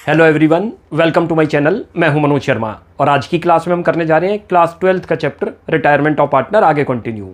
Hello everyone, welcome to my channel. मैं हूं मनोज शर्मा और आज की क्लास में हम करने जा रहे हैं क्लास 12th का चैप्टर रिटायरमेंट ऑफ पार्टनर आगे कंटिन्यू।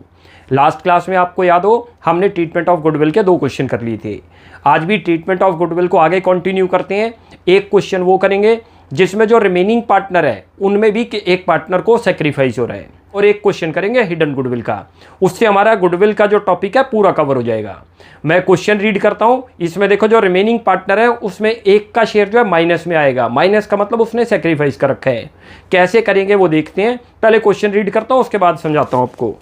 लास्ट क्लास में आपको याद हो हमने ट्रीटमेंट ऑफ गुडविल के 2 क्वेश्चन कर लिए थे। आज भी ट्रीटमेंट ऑफ गुडविल को आगे कंटिन्यू करते हैं। एक क्वेश्चन वो करेंगे जिसमें जो रिमेनिंग पार्टनर है उनमें भी एक पार्टनर को सेक्रीफाइस हो रहा है, और एक क्वेश्चन करेंगे हिडन गुडविल का। उससे हमारा गुडविल का जो टॉपिक है पूरा कवर हो जाएगा। मैं क्वेश्चन रीड करता हूं। इसमें देखो जो रिमेनिंग पार्टनर है उसमें एक का शेयर जो है माइनस में आएगा। माइनस का मतलब उसने सेक्रीफाइस कर रखा है। कैसे करेंगे वो देखते हैं। पहले क्वेश्चन रीड करता हूं, उसके बाद समझाता हूं आपको।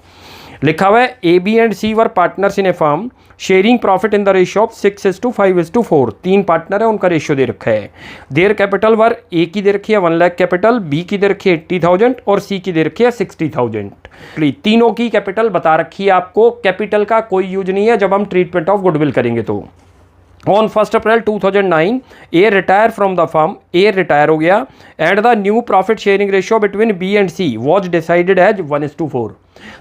लिखा हुआ है A B and C were partners in a firm sharing profit in the ratio of 6:5:4। 3 partner है, उनका रेशियो दे रखा है। देयर कैपिटल वर ए की दे रखी है 1 लाख कैपिटल, बी की दे रखी है 80,000 और सी की दे रखी है 60,000। तीनों की कैपिटल बता रखी है आपको। कैपिटल का कोई यूज नहीं है जब हम ट्रीटमेंट ऑफ गुडविल करेंगे तो। On 1 April 2009, A retire from the firm, A retire हो गया, and the new profit sharing ratio between B and C was decided as 1:4।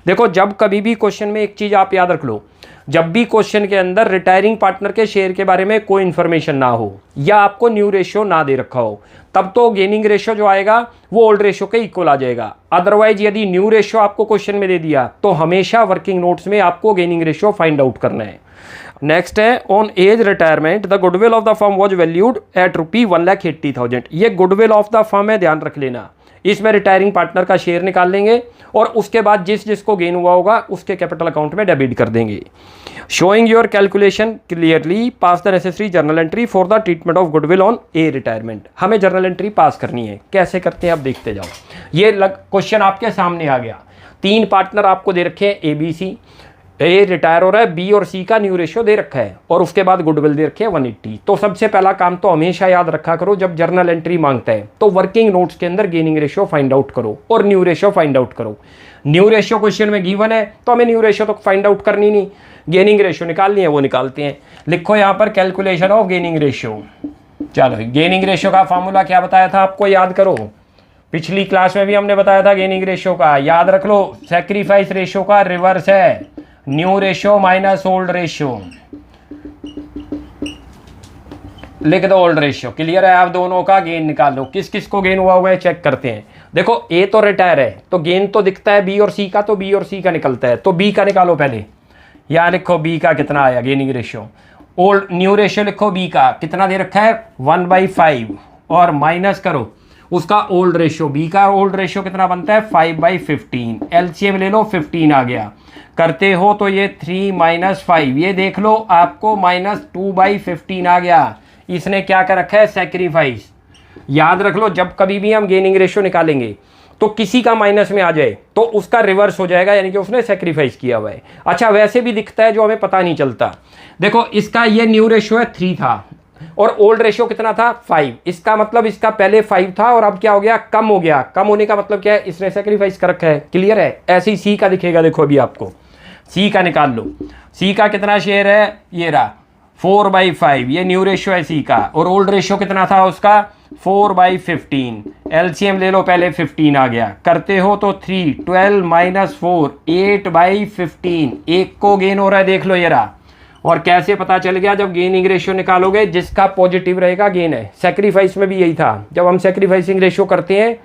देखो जब कभी भी क्वेश्चन में एक चीज़ आप याद रख लो, जब भी क्वेश्चन के अंदर रिटायरिंग पार्टनर के शेयर के बारे में कोई इन्फॉर्मेशन ना हो या आपको न्यू रेशियो ना दे रखा हो, तब तो गेनिंग रेशियो जो आएगा वो ओल्ड रेशियो के इक्वल आ जाएगा। अदरवाइज यदि न्यू रेशियो आपको क्वेश्चन में दे दिया तो हमेशा वर्किंग नोट्स में आपको गेनिंग रेशियो फाइंड आउट करना है। नेक्स्ट है on A's retirement the goodwill of the firm was valued at ₹1,80,000। ये गुडविल ऑफ द फर्म है, ध्यान रख लेना। इसमें रिटायरिंग पार्टनर का शेयर निकाल लेंगे और उसके बाद जिसको गेन हुआ होगा उसके कैपिटल अकाउंट में डेबिट कर देंगे। Showing your calculation clearly pass the necessary journal entry for the treatment of goodwill on A retirement. हमें जर्नल एंट्री पास करनी है। कैसे करते हैं आप देखते जाओ। ये क्वेश्चन आपके सामने आ गया। 3 पार्टनर आपको दे रखे हैं A B C. A retire हो रहा है, बी और सी का न्यू रेशियो दे रखा है और उसके बाद गुडविल दे रखे है 180। तो सबसे पहला काम तो हमेशा याद रखा करो, जब जर्नल एंट्री मांगता है तो वर्किंग नोट्स के अंदर गेनिंग रेशियो फाइंड आउट करो और न्यू रेशियो फाइंड आउट करो। न्यू रेशियो क्वेश्चन में गिवन है तो हमें न्यू रेशियो तो फाइंड आउट करनी नहीं, गेनिंग रेशियो निकालनी है, वो निकालते हैं। लिखो यहाँ पर कैलकुलेशन ऑफ गेनिंग रेशियो। चलो गेनिंग रेशियो का फॉर्मूला क्या बताया था आपको, याद करो। पिछली क्लास में भी हमने बताया था गेनिंग रेशियो का, याद रख लो। सैक्रिफाइस रेशियो का रिवर्स है new ratio minus old ratio. लिख दो ओल्ड रेशियो। क्लियर है? आप दोनों का गेन निकाल लो। किस किस को गेन हुआ हुआ है चेक करते हैं। देखो ए तो रिटायर है तो गेन तो दिखता है बी और सी का, तो बी और सी का निकलता है। तो बी का निकालो पहले। यहाँ लिखो बी का कितना आया gaining ratio. Old new ratio लिखो बी का कितना दे रखा है 1/5 और माइनस करो उसका ओल्ड रेशियो। बी का ओल्ड रेशियो कितना बनता है 5/15। एलसीएम ले लो 15 आ गया। करते हो तो ये 3 - 5, ये देख लो आपको -2/15 आ गया। इसने क्या कर रखा है सेक्रीफाइस। याद रख लो जब कभी भी हम गेनिंग रेशियो निकालेंगे तो किसी का माइनस में आ जाए तो उसका रिवर्स हो जाएगा, यानी कि उसने सेक्रीफाइस किया हुआ है। अच्छा वैसे भी दिखता है जो हमें पता नहीं चलता। देखो इसका ये न्यू रेशियो है 3 था और ओल्ड रेशियो कितना था 5। इसका मतलब इसका पहले 5 था और अब क्या हो गया कम हो गया। कम होने का मतलब क्या है, इसने सेक्रीफाइस कर रखा है। क्लियर है? ऐसे ही सी का दिखेगा। देखो अभी आपको सी का निकाल लो। सी का कितना शेयर है, ये रहा 4/5, ये न्यू रेशियो है सी का। और ओल्ड रेशियो कितना था उसका 4/15। एलसीएम ले लो पहले 15 आ गया। करते हो तो 3 12 - 4 8/15। एक को गेन हो रहा है, देख लो ये रहा। और कैसे पता चल गया, जब गेनिंग रेशियो निकालोगे जिसका पॉजिटिव रहेगा गेन है। सेक्रीफाइस में भी यही था। जब हम सेक्रीफाइसिंग रेशियो करते हैं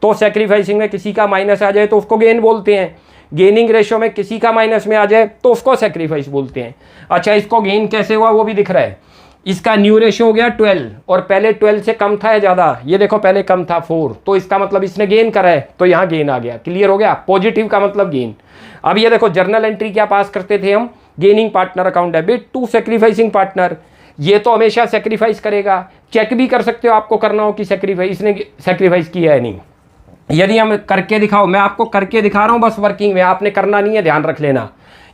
तो सेक्रीफाइसिंग में किसी का माइनस आ जाए तो उसको गेन बोलते हैं। गेनिंग रेशियो में किसी का माइनस में आ जाए तो उसको सेक्रीफाइस बोलते हैं। अच्छा इसको गेन कैसे हुआ वो भी दिख रहा है। इसका न्यू रेशियो हो गया 12 और पहले 12 से कम था या ज़्यादा, ये देखो पहले कम था 4, तो इसका मतलब इसने गेन करा है तो यहाँ गेन आ गया। क्लियर हो गया? पॉजिटिव का मतलब गेन। अब ये देखो जर्नल एंट्री क्या पास करते थे हम, gaining partner account debit to sacrificing partner. ये तो हमेशा सेक्रीफाइस करेगा। चेक भी कर सकते हो आपको करना हो कि सेक्रीफाइस इसने सेक्रीफाइस किया है नहीं। यदि हम करके दिखाओ, मैं आपको करके दिखा रहा हूँ बस वर्किंग में, आपने करना नहीं है, ध्यान रख लेना।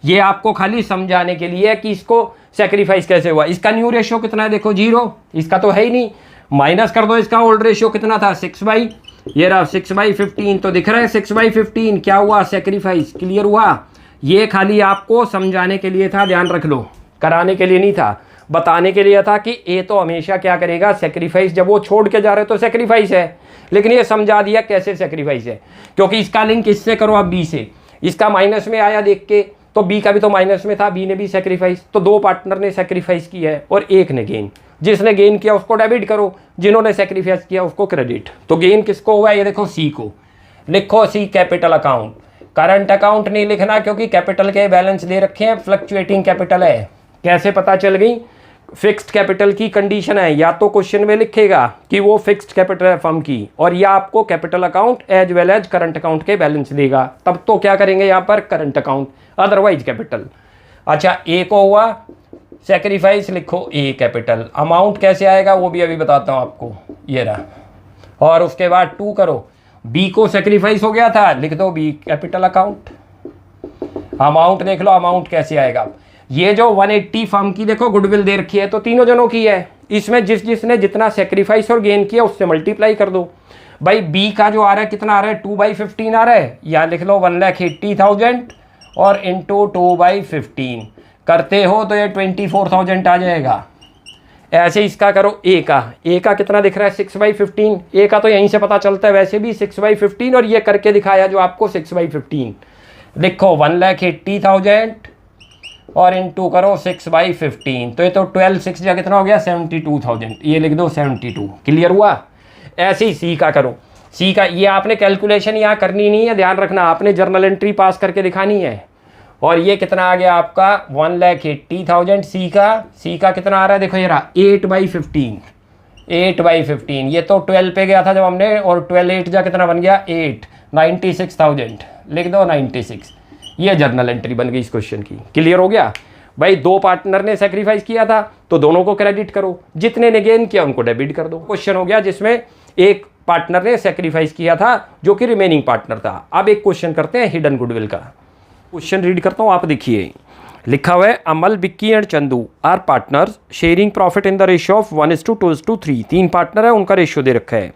ये आपको खाली समझाने के लिए है कि इसको सेक्रीफाइस कैसे हुआ। इसका न्यू रेशियो कितना है, देखो 0, इसका तो है ही नहीं। माइनस कर दो इसका ओल्ड रेशियो कितना था 6/, ये रहा 6/15, तो दिख रहा है 6/15 क्या हुआ सेक्रीफाइस। क्लियर हुआ? ये खाली आपको समझाने के लिए था, ध्यान रख लो, कराने के लिए नहीं था। बताने के लिए था कि ए तो हमेशा क्या करेगा सेक्रीफाइस। जब वो छोड़ के जा रहे तो सेक्रीफाइस है, लेकिन ये समझा दिया कैसे सेक्रीफाइस है। क्योंकि इसका लिंक इससे करो आप बी से। इसका माइनस में आया देख के तो बी का भी तो माइनस में था, बी ने भी सेक्रीफाइस, तो 2 पार्टनर ने सेक्रीफाइस किया है और एक ने गेन। जिसने गेन किया उसको डेबिट करो, जिन्होंने सेक्रीफाइस किया उसको क्रेडिट। तो गेन किसको हुआ, ये देखो सी को, लिखो सी कैपिटल अकाउंट। करंट अकाउंट नहीं लिखना क्योंकि कैपिटल के बैलेंस दे रखे हैं, फ्लक्चुएटिंग कैपिटल है। कैसे पता चल गई, फिक्स्ड कैपिटल की कंडीशन है, या तो क्वेश्चन में लिखेगा कि वो फिक्स्ड कैपिटल है फर्म की, और या आपको capital account as well as current account के बैलेंस देगा, तब तो क्या करेंगे यहाँ पर करंट अकाउंट, अदरवाइज कैपिटल। अच्छा ए को हुआ सेक्रीफाइस, लिखो ए कैपिटल। अमाउंट कैसे आएगा वो भी अभी बताता हूँ आपको, ये रहा। और उसके बाद 2 करो, बी को सेक्रीफाइस हो गया था, लिख दो बी कैपिटल अकाउंट। अमाउंट देख लो, अमाउंट कैसे आएगा, ये जो 180 फर्म की देखो गुडविल दे रखी है तो तीनों जनों की है, इसमें जिसने जितना सेक्रीफाइस और गेन किया उससे मल्टीप्लाई कर दो। भाई बी का जो आ रहा है कितना आ रहा है, 2/15 आ रहा है, या लिख लो 1,80,000 और इंटू 2/15 करते हो तो ये 24,000 आ जाएगा। ऐसे इसका करो ए का कितना दिख रहा है 6/15, ए का तो यहीं से पता चलता है वैसे भी 6/15, और ये करके दिखाया जो आपको 6/15। लिखो 1,80,000 और इंटू करो 6/15, तो ये तो 12 6 या कितना हो गया 72,000, ये लिख दो 72। क्लियर हुआ। ऐसे ही सी का करो, सी का ये आपने कैलकुलेशन यहाँ करनी नहीं है, ध्यान रखना, आपने जर्नल एंट्री पास करके दिखानी है। और ये कितना आ गया आपका 1,80,000 सी का कितना आ रहा है, देखो ये रहा 8/15, ये तो 12 पे गया था जब हमने, और 12 8 जा कितना बन गया 8, 96,000, लिख दो 96। ये जर्नल एंट्री बन गई इस क्वेश्चन की। क्लियर हो गया भाई, दो पार्टनर ने सेक्रीफाइस किया था तो दोनों को क्रेडिट करो, जितने ने गेन किया उनको डेबिट कर दो। क्वेश्चन हो गया जिसमें एक पार्टनर ने सेक्रीफाइस किया था जो कि रिमेनिंग पार्टनर था। अब एक क्वेश्चन करते हैं हिडन गुडविल का। क्वेश्चन रीड करता हूँ, आप देखिए, लिखा हुआ है Amal, Vicky and Chandu are partners sharing profit in the ratio of 1:2:3। 3 partner है, उनका रेशियो दे रखा है।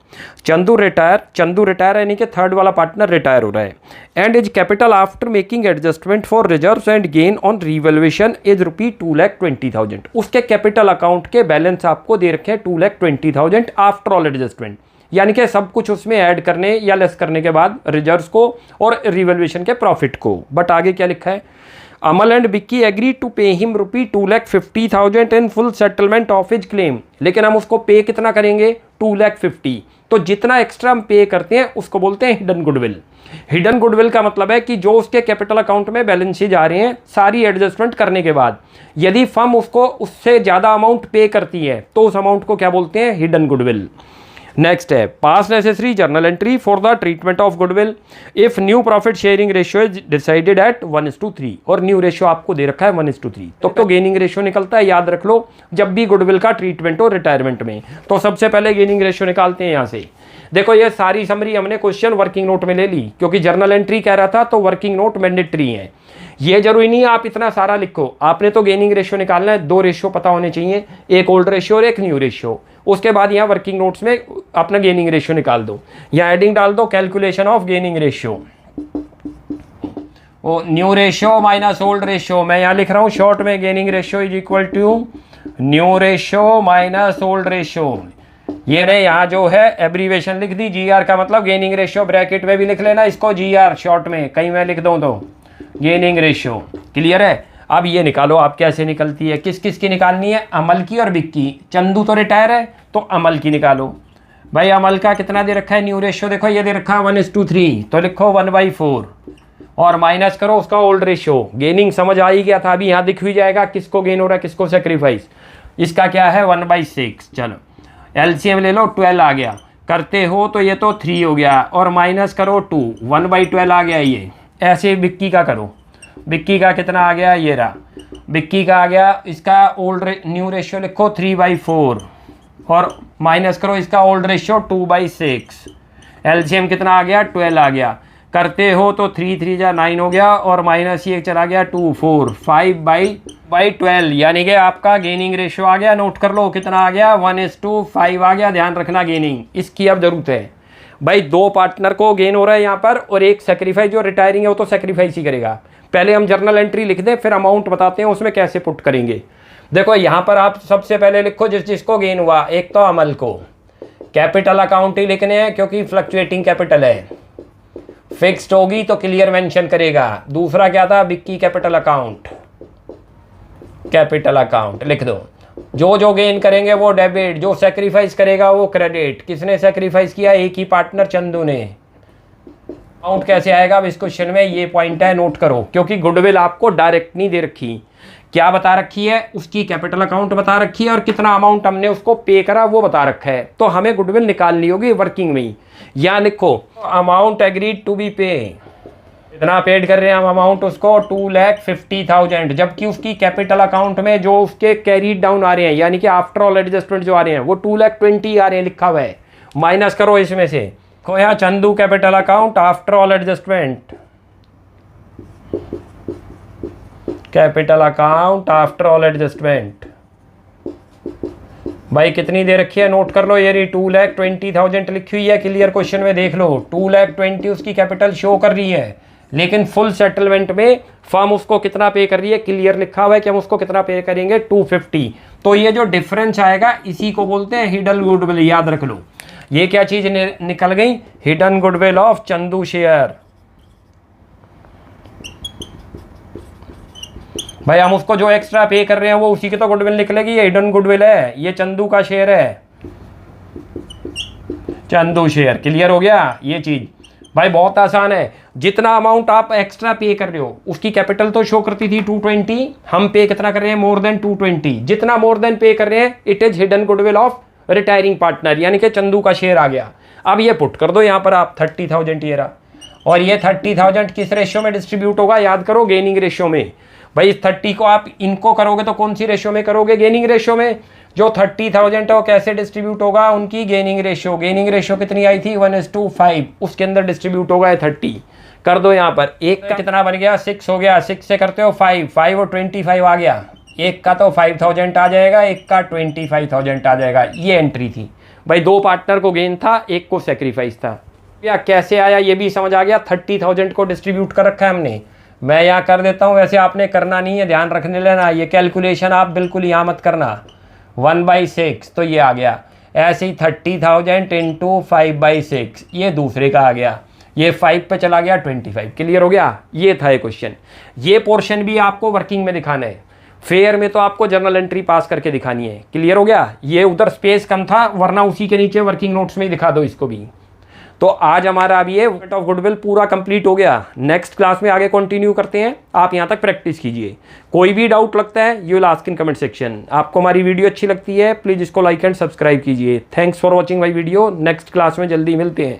चंदू रिटायर यानी कि थर्ड वाला पार्टनर रिटायर हो रहा है, and is capital after making adjustment for reserves and gain on revaluation is ₹2,20,000। उसके कैपिटल अकाउंट के बैलेंस आपको दे रखे हैं 2,20,000 आफ्टर ऑल एडजस्टमेंट, यानी कि सब कुछ उसमें ऐड करने या लेस करने के बाद रिजर्व्स को और रिवैल्यूएशन के प्रॉफिट को। बट आगे क्या लिखा है, Amal and Vicky agree to pay him ₹2,50,000 in full settlement of his claim. लेकिन हम उसको पे कितना करेंगे 2,50,000, तो जितना एक्स्ट्रा हम पे करते हैं उसको बोलते हैं हिडन गुडविल। हिडन गुडविल का मतलब है कि जो उसके कैपिटल अकाउंट में बैलेंसेज आ रहे हैं सारी एडजस्टमेंट करने के बाद, यदि फर्म उसको उससे ज़्यादा अमाउंट पे करती है तो उस अमाउंट को क्या बोलते हैं, हिडन गुडविल। नेक्स्ट है पास necessary journal entry for the treatment of goodwill if new profit sharing ratio is decided at 1:3, और न्यू रेशियो आपको दे रखा है 1:3, तो गेनिंग रेशियो निकलता है। याद रख लो जब भी गुडविल का ट्रीटमेंट हो रिटायरमेंट में, तो सबसे पहले गेनिंग रेशियो निकालते हैं यहाँ से। देखो ये सारी समरी हमने क्वेश्चन वर्किंग नोट में ले ली, क्योंकि जर्नल एंट्री कह रहा था तो वर्किंग नोट मैंडेटरी है। ये जरूरी नहीं है आप इतना सारा लिखो, आपने तो गेनिंग रेशियो निकालना है, 2 रेशियो पता होने चाहिए, एक ओल्ड रेशियो और एक न्यू रेशियो। उसके बाद यहाँ वर्किंग नोट्स में अपना गेनिंग रेशियो निकाल दो, यहाँ एडिंग डाल दो, कैलकुलेशन ऑफ गेनिंग रेशियो, वो new ratio minus old ratio. मैं यहाँ लिख रहा हूँ शॉर्ट में, gaining ratio is equal to new ratio minus old ratio. ये ने यहाँ जो है एब्रीवेशन लिख दी, जीआर का मतलब गेनिंग रेशियो, ब्रैकेट में भी लिख लेना इसको जीआर शॉर्ट में, कहीं मैं लिख दूँ तो गेनिंग रेशियो। क्लियर है। अब ये निकालो आप कैसे निकलती है, किस किस की निकालनी है, अमल की और विक्की। चंदू तो रिटायर है तो अमल की निकालो। भाई अमल का कितना दे रखा है न्यू रेशियो, देखो ये दे रखा है 1:3, तो लिखो 1/4 और माइनस करो उसका ओल्ड रेशियो। गेनिंग समझ आ ही गया था, अभी यहाँ दिख भी जाएगा किसको गेन हो रहा है किसको सेक्रीफाइस। इसका क्या है 1/6, चलो एलसीएम ले लो, 12 आ गया, करते हो तो ये तो 3 हो गया, और माइनस करो 2, 1/12 आ गया ये। ऐसे विक्की का करो, विक्की का कितना आ गया, ये रहा विक्की का आ गया, इसका ओल्ड न्यू रेशियो लिखो 3/4 और माइनस करो इसका ओल्ड रेशियो 2/6। एलसीएम कितना आ गया 12 आ गया, करते हो तो 3 3 जा 9 हो गया, और माइनस ये चला गया 2 4 5/12, यानी कि आपका गेनिंग रेशियो आ गया। नोट कर लो कितना आ गया 1:5 आ गया। ध्यान रखना गेनिंग इसकी अब जरूरत है भाई, 2 पार्टनर को गेन हो रहा है यहाँ पर, और एक सेक्रीफाइस जो रिटायरिंग है वो तो सेक्रीफाइस ही करेगा। पहले हम जर्नल एंट्री लिख दें फिर अमाउंट बताते हैं उसमें कैसे पुट करेंगे। देखो यहाँ पर आप सबसे पहले लिखो जिसको गेन हुआ, एक तो अमल को कैपिटल अकाउंट ही लिखने हैं क्योंकि फ्लक्चुएटिंग कैपिटल है, फिक्स्ड होगी तो क्लियर मेंशन करेगा। दूसरा क्या था विक्की कैपिटल अकाउंट लिख दो, जो जो गेन करेंगे वो डेबिट, जो सेक्रीफाइस करेगा वो क्रेडिट। किसने सेक्रीफाइस किया? एक ही पार्टनर चंदू ने। अमाउंट कैसे आएगा अब इस क्वेश्चन में, ये पॉइंट है, नोट करो, क्योंकि गुडविल आपको डायरेक्ट नहीं दे रखी। क्या बता रखी है? उसकी कैपिटल अकाउंट बता रखी है और कितना अमाउंट हमने उसको पे करा वो बता रखा है। तो हमें गुडविल निकालनी होगी वर्किंग में ही। या लिखो अमाउंट एग्रीड टू बी पे, इतना पेड कर रहे हैं हम अमाउंट उसको 2,50,000, जबकि उसकी कैपिटल अकाउंट में जो उसके कैरीड डाउन आ रहे हैं, यानी कि आफ्टर ऑल एडजस्टमेंट जो आ रहे हैं वो 2,20,000 आ रहे हैं, लिखा हुआ है। माइनस करो इसमें से, देखो यहाँ Chandu capital account after all adjustment, capital account after all adjustment भाई कितनी दे रखी है, नोट कर लो। ये रही 2,20,000 लिखी हुई है, क्लियर क्वेश्चन में देख लो। 2,20,000 उसकी कैपिटल शो कर रही है, लेकिन फुल सेटलमेंट में फर्म उसको कितना पे कर रही है, क्लियर लिखा हुआ है कि हम उसको कितना पे करेंगे, 250। तो ये जो डिफरेंस आएगा इसी को बोलते हैं हिडन गुडविल, याद रख लो। ये क्या चीज निकल गई? Hidden goodwill of Chandu share. भाई हम उसको जो एक्स्ट्रा पे कर रहे हैं वो उसी की तो गुडविल निकलेगी, ये हिडन गुडविल है, ये चंदू का शेयर है, चंदू शेयर। क्लियर हो गया ये चीज? भाई बहुत आसान है, जितना अमाउंट आप एक्स्ट्रा पे कर रहे हो, उसकी कैपिटल तो शो करती थी 220, हम पे कितना कर रहे हैं, मोर देन 220। जितना मोर देन पे कर रहे हैं it is hidden goodwill of retiring partner, यानी कि चंदू का शेयर आ गया। अब ये पुट कर दो यहाँ पर आप 30,000 ये रहा, और ये 30,000 किस रेशियो में डिस्ट्रीब्यूट होगा, याद करो, गेनिंग रेशियो में। भाई इस 30 को आप इनको करोगे तो कौन सी रेशियो में करोगे, गेनिंग रेशियो में। जो 30,000 है वो कैसे डिस्ट्रीब्यूट होगा, उनकी गेनिंग रेशियो। गेनिंग रेशियो कितनी आई थी, 1:5, उसके अंदर डिस्ट्रीब्यूट होगा 30। कर दो यहाँ पर, एक का कितना बन गया, 6 हो गया, 6 से करते हो 5 और 25 आ गया। एक का तो 5,000 आ जाएगा, एक का 25,000 आ जाएगा। ये एंट्री थी भाई, 2 पार्टनर को गेन था, एक को सेक्रीफाइस था। या कैसे आया ये भी समझ आ गया, 30,000 को डिस्ट्रीब्यूट कर रखा है हमने। मैं यहाँ कर देता हूँ, वैसे आपने करना नहीं है, ध्यान रखने लेना। ये कैलकुलेशन आप बिल्कुल यहाँ मत करना, 1/6 तो ये आ गया। ऐसे ही 30,000 इंटू 5/6, ये दूसरे का आ गया, ये 5 पे चला गया 25। क्लियर हो गया? ये था ये क्वेश्चन। ये पोर्शन भी आपको वर्किंग में दिखाना है, फेयर में तो आपको जर्नल एंट्री पास करके दिखानी है। क्लियर हो गया? ये उधर स्पेस कम था, वरना उसी के नीचे वर्किंग नोट्स में ही दिखा दो इसको भी। तो आज हमारा अब ये ऑफ गुडविल पूरा कंप्लीट हो गया। नेक्स्ट क्लास में आगे कंटिन्यू करते हैं, आप यहाँ तक प्रैक्टिस कीजिए। कोई भी डाउट लगता है you will ask in comment section. आपको हमारी वीडियो अच्छी लगती है प्लीज़ इसको लाइक एंड सब्सक्राइब कीजिए। Thanks for watching my video. Next class में जल्दी मिलते हैं।